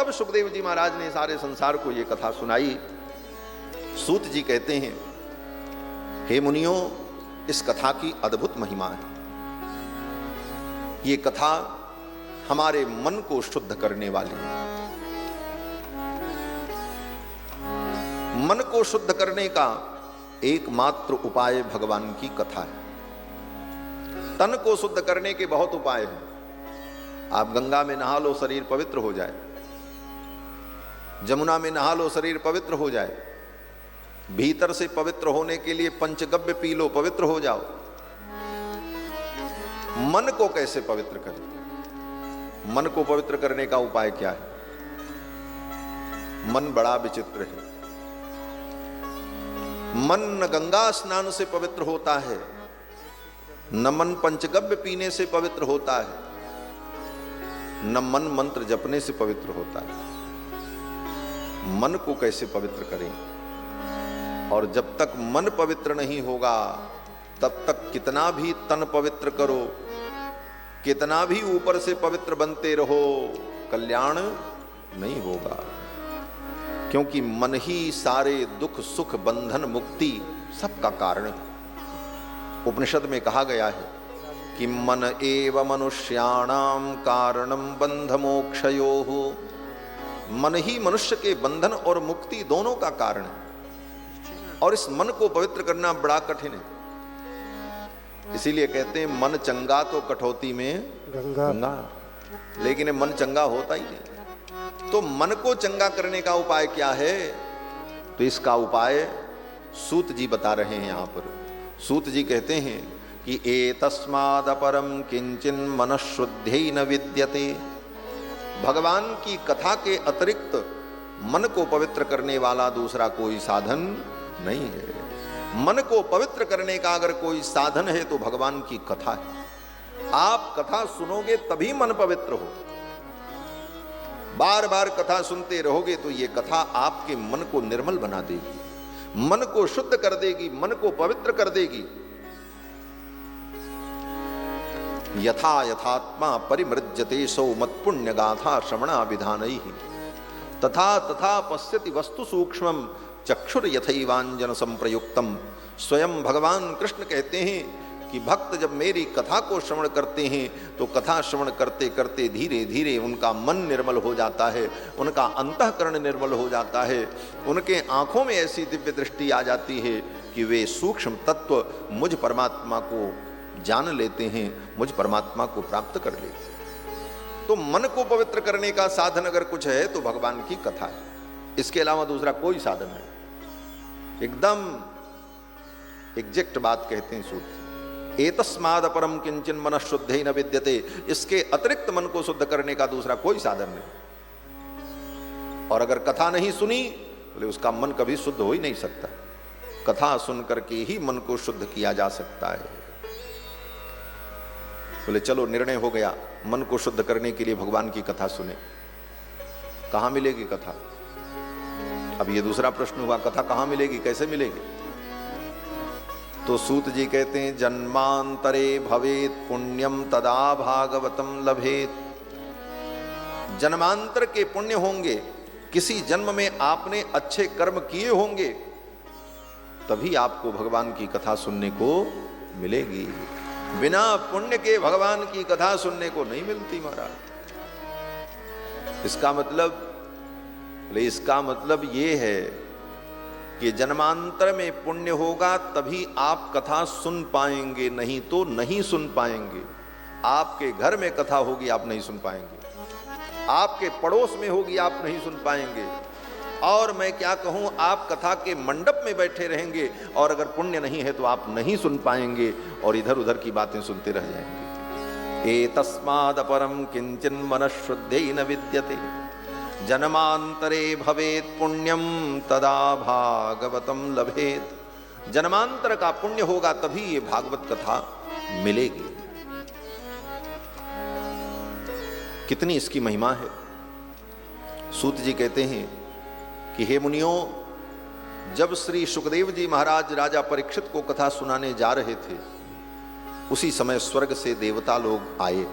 तब सुखदेव जी महाराज ने सारे संसार को ये कथा सुनाई। सूत जी कहते हैं, हे मुनियों, इस कथा की अद्भुत महिमा है। ये कथा हमारे मन को शुद्ध करने वाली है। मन को शुद्ध करने का एकमात्र उपाय भगवान की कथा है। तन को शुद्ध करने के बहुत उपाय हैं। आप गंगा में नहा लो, शरीर पवित्र हो जाए। जमुना में नहा लो, शरीर पवित्र हो जाए। भीतर से पवित्र होने के लिए पंचगव्य पी लो, पवित्र हो जाओ। मन को कैसे पवित्र करें? मन को पवित्र करने का उपाय क्या है? मन बड़ा विचित्र है। मन न गंगा स्नान से पवित्र होता है, न मन पंचगव्य पीने से पवित्र होता है, न मन मंत्र जपने से पवित्र होता है। मन को कैसे पवित्र करें? और जब तक मन पवित्र नहीं होगा तब तक कितना भी तन पवित्र करो, कितना भी ऊपर से पवित्र बनते रहो, कल्याण नहीं होगा। क्योंकि मन ही सारे दुख सुख बंधन मुक्ति सबका कारण है। उपनिषद में कहा गया है कि मन एव मनुष्याणाम कारणम बंध मोक्षयोः। मन ही मनुष्य के बंधन और मुक्ति दोनों का कारण है। और इस मन को पवित्र करना बड़ा कठिन है। इसीलिए कहते हैं मन चंगा तो कठौती में गंगा। लेकिन मन चंगा होता ही नहीं। तो मन को चंगा करने का उपाय क्या है? तो इसका उपाय सूत जी बता रहे हैं यहां पर। सूत जी कहते हैं कि एतस्माद् अपरम किंचिन मनःशुद्ध्यै न विद्यते। भगवान की कथा के अतिरिक्त मन को पवित्र करने वाला दूसरा कोई साधन नहीं है। मन को पवित्र करने का अगर कोई साधन है तो भगवान की कथा है। आप कथा सुनोगे तभी मन पवित्र हो। बार बार कथा सुनते रहोगे तो ये कथा आपके मन को निर्मल बना देगी, मन को शुद्ध कर देगी, मन को पवित्र कर देगी। यथा यथात्मा परिमृज्यते सौ मत्पुण्य गाथा श्रवणा विधानैः तथा तथा पश्यति वस्तु सूक्ष्मम चक्षुर यथैवांजन संप्रयुक्तम। स्वयं भगवान कृष्ण कहते हैं कि भक्त जब मेरी कथा को श्रवण करते हैं तो कथा श्रवण करते करते धीरे धीरे उनका मन निर्मल हो जाता है, उनका अंतःकरण निर्मल हो जाता है, उनके आंखों में ऐसी दिव्य दृष्टि आ जाती है कि वे सूक्ष्म तत्व मुझ परमात्मा को जान लेते हैं, मुझ परमात्मा को प्राप्त कर लेते हैं। तो मन को पवित्र करने का साधन अगर कुछ है तो भगवान की कथा है। इसके अलावा दूसरा कोई साधन नहीं। एकदम एग्जैक्ट बात कहते हैं सूत। एतस्माद् अपरम किंचिन मनःशुद्ध्यै न विद्यते। इसके अतिरिक्त मन को शुद्ध करने का दूसरा कोई साधन नहीं। और अगर कथा नहीं सुनी बोले उसका मन कभी शुद्ध हो ही नहीं सकता। कथा सुन करके ही मन को शुद्ध किया जा सकता है। बोले चलो निर्णय हो गया, मन को शुद्ध करने के लिए भगवान की कथा सुने। कहां मिलेगी कथा? अब ये दूसरा प्रश्न हुआ, कथा कहां मिलेगी, कैसे मिलेगी? तो सूत जी कहते हैं जन्मांतरे भवेत पुण्यम तदा भागवतम लभेत। जन्मांतर के पुण्य होंगे, किसी जन्म में आपने अच्छे कर्म किए होंगे, तभी आपको भगवान की कथा सुनने को मिलेगी। बिना पुण्य के भगवान की कथा सुनने को नहीं मिलती महाराज। इसका मतलब ये है कि जन्मांतर में पुण्य होगा तभी आप कथा सुन पाएंगे, नहीं तो नहीं सुन पाएंगे। आपके घर में कथा होगी आप नहीं सुन पाएंगे, आपके पड़ोस में होगी आप नहीं सुन पाएंगे, और मैं क्या कहूं आप कथा के मंडप में बैठे रहेंगे और अगर पुण्य नहीं है तो आप नहीं सुन पाएंगे और इधर उधर की बातें सुनते रह जाएंगे। एतस्माद् अपरम किंचिन मनःशुद्ध्यै न विद्यते जन्मांतरे भवेत पुण्यम तदा भागवतम लभेत। जन्मांतर का पुण्य होगा तभी ये भागवत कथा मिलेगी। कितनी इसकी महिमा है। सूत जी कहते हैं कि हे मुनियों, जब श्री सुखदेव जी महाराज राजा परीक्षित को कथा सुनाने जा रहे थे उसी समय स्वर्ग से देवता लोग आए।